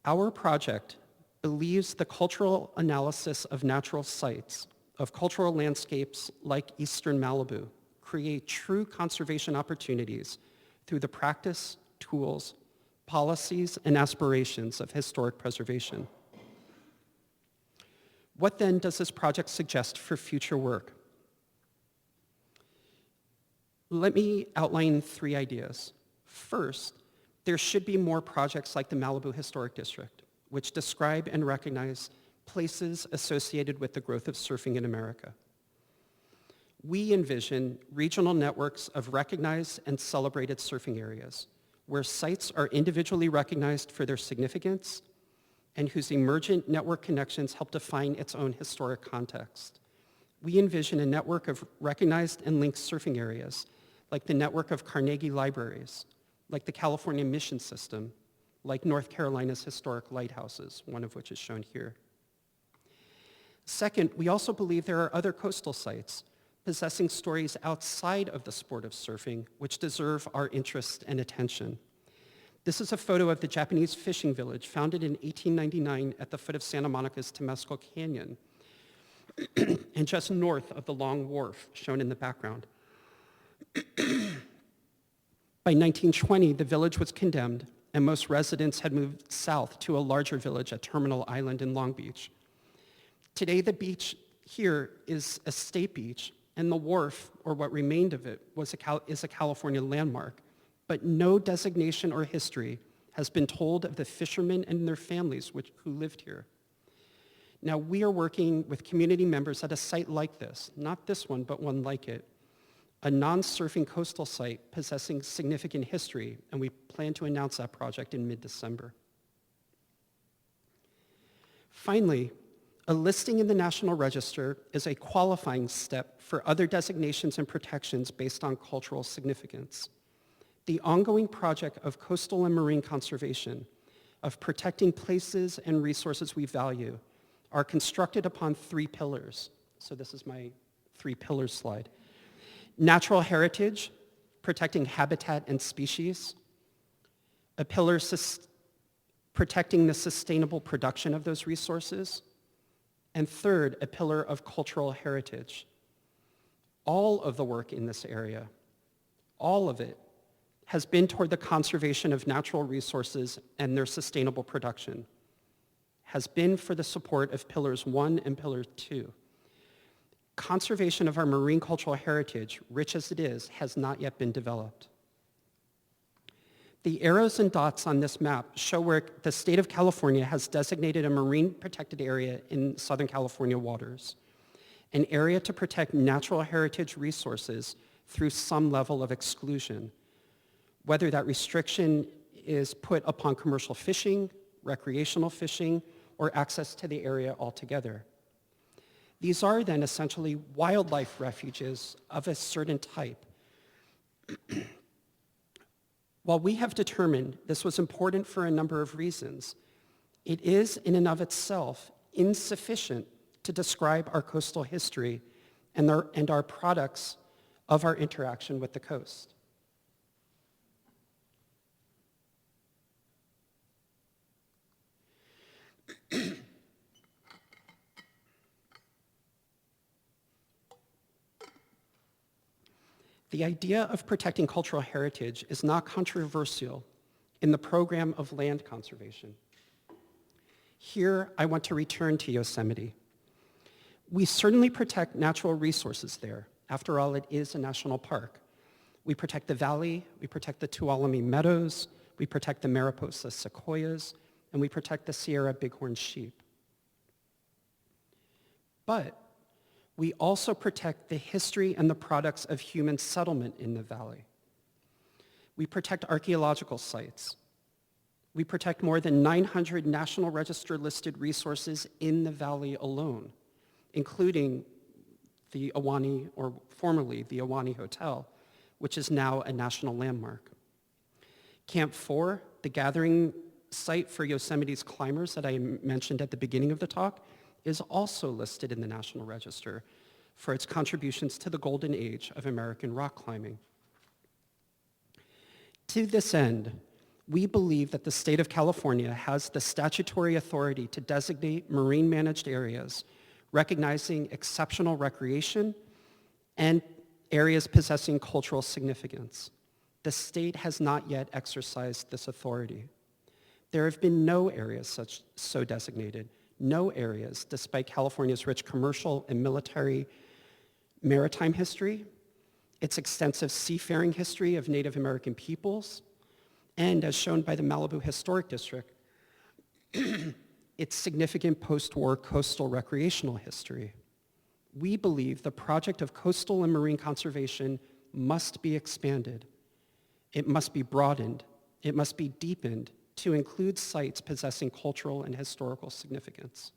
Our project believes the cultural analysis of natural sites, of cultural landscapes like Eastern Malibu, create true conservation opportunities through the practice, tools, policies, and aspirations of historic preservation. What then does this project suggest for future work? Let me outline 3 ideas. First, there should be more projects like the Malibu Historic District, which describe and recognize places associated with the growth of surfing in America. We envision regional networks of recognized and celebrated surfing areas, where sites are individually recognized for their significance and whose emergent network connections help define its own historic context. We envision a network of recognized and linked surfing areas, like the network of Carnegie Libraries, like the California Mission System, like North Carolina's historic lighthouses, one of which is shown here. Second, we also believe there are other coastal sites possessing stories outside of the sport of surfing, which deserve our interest and attention. This is a photo of the Japanese fishing village founded in 1899 at the foot of Santa Monica's Temescal Canyon, and just north of the Long Wharf, shown in the background. By 1920, the village was condemned, and most residents had moved south to a larger village at Terminal Island in Long Beach. Today, the beach here is a state beach, and the wharf, or what remained of it, is a California landmark, but no designation or history has been told of the fishermen and their families who lived here. Now, we are working with community members at a site like this, not this one, but one like it, a non-surfing coastal site possessing significant history, and we plan to announce that project in mid-December. Finally, a listing in the National Register is a qualifying step for other designations and protections based on cultural significance. The ongoing project of coastal and marine conservation, of protecting places and resources we value, are constructed upon 3 pillars. So this is my 3 pillars slide. Natural heritage, protecting habitat and species. A pillar protecting the sustainable production of those resources. And third, a pillar of cultural heritage. All of the work in this area, all of it, has been toward the conservation of natural resources and their sustainable production, has been for the support of pillars 1 and pillar 2. Conservation of our marine cultural heritage, rich as it is, has not yet been developed. The arrows and dots on this map show where the state of California has designated a marine protected area in Southern California waters, an area to protect natural heritage resources through some level of exclusion, whether that restriction is put upon commercial fishing, recreational fishing, or access to the area altogether. These are then essentially wildlife refuges of a certain type. While we have determined this was important for a number of reasons, it is in and of itself insufficient to describe our coastal history and our products of our interaction with the coast. The idea of protecting cultural heritage is not controversial in the program of land conservation. Here, I want to return to Yosemite. We certainly protect natural resources there. After all, it is a national park. We protect the valley, we protect the Tuolumne Meadows, we protect the Mariposa sequoias, and we protect the Sierra bighorn sheep. But we also protect the history and the products of human settlement in the valley. We protect archaeological sites. We protect more than 900 National Register listed resources in the valley alone, including the Ahwahnee, or formerly the Ahwahnee Hotel, which is now a national landmark. Camp 4, the gathering site for Yosemite's climbers that I mentioned at the beginning of the talk, is also listed in the National Register for its contributions to the golden age of American rock climbing. To this end, We believe that the state of California has the statutory authority to designate marine managed areas, recognizing exceptional recreation and areas possessing cultural significance. The state has not yet exercised this authority. There have been no areas so designated, no areas, despite California's rich commercial and maritime history, its extensive seafaring history of Native American peoples, and as shown by the Malibu Historic District, its significant post-war coastal recreational history. We believe the project of coastal and marine conservation must be expanded. It must be broadened. It must be deepened to include sites possessing cultural and historical significance.